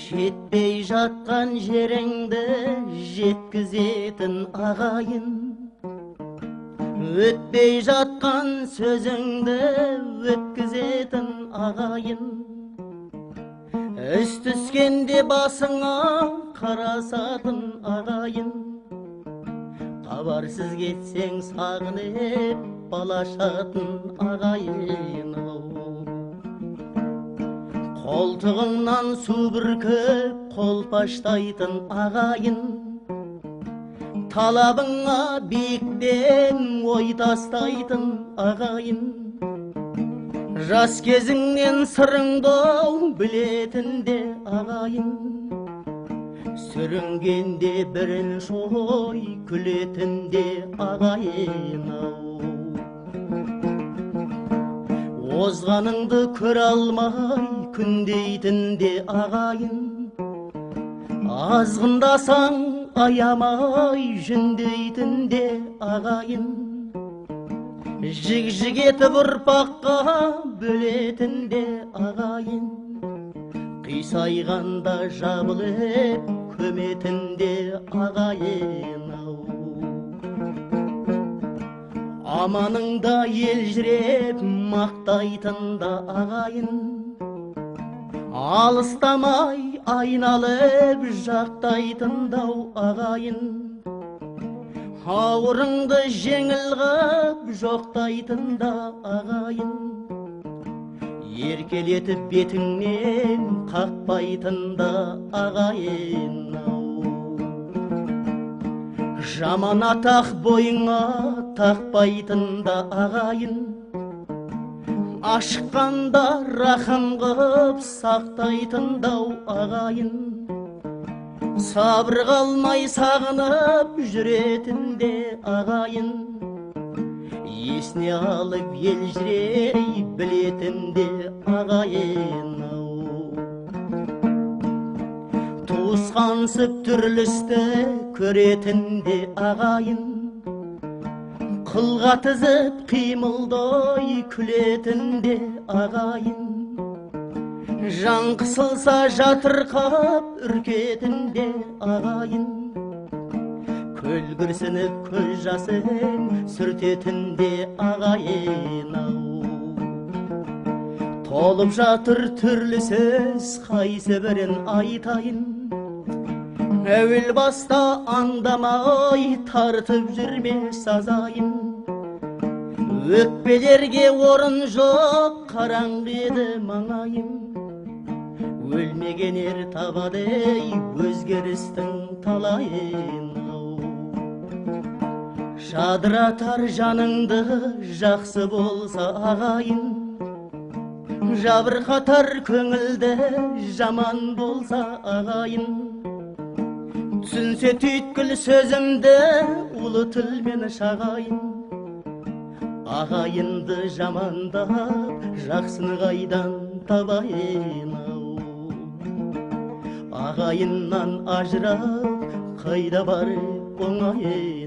Жетпей жатқан жеріңді жеткізетін ағайын, өтпей жатқан сөзіңді өткізетін ағайын, іс түскенде басыңа қарасатын ағайын, хабарсыз кетсең сағынып балашатын ағайын. Қолтығыңнан су бүркіп қолпаштайтын ағайын, талабыңа биіктен ой тастайтын ағайын, жас кезіңнен сырыңды білетін де ағайын, сүрінгенде бірінші ой күлетін де ағайын. Озғаныңды көре алмай күндейтін де ағайын, азғындасаң аямай жүндейтін де ағайын, жік-жік етіп ұрпаққа бөлетін де ағайын, қисайғанда жабылып көметін де ағайын. Аманыңда елжіреп мақтайтын да ағайын, алыстамай айналып жақтайтын дау ағайын, ауырыңды жеңіл қып жоқтайтын да ағайын, еркелетіп бетіңнен қақпайтын да ағайын. Жаман атақ бойыңа тақпайтын да ағайын, ашыққанда рахым қып сақтайтын дау ағайын, сабыр қалмай сағынып жүретін де ағайын, есіне алып елжірей білетін де ағайын. Туысқансып түрлісті көретін де ағайын, қылға тізіп қимылдай күлетін де ағайын, жан қысылса жатырқап үркетін де ағайын, көл күрсініп көз жасын сүртетін де ағайын. Толып жатыр түрлі сөз, қайсы бірін айтайын, әуел баста аңдамай тартып жүрме сазайын, өкпелерге орын жоқ қараңғы еді маңайым, өлмеген ер табады өзгерістің талайын. Жадыратар жаныңды жақсы болса ағайын, жабырқатар көңілді жаман болса ағайын, түсінсе түйткіл сөзімді ұлы тілмен шағайын, ағайынды жамандап жақсыны қайдан табайын. Ағайыннан ажырап қайда барып оңайын.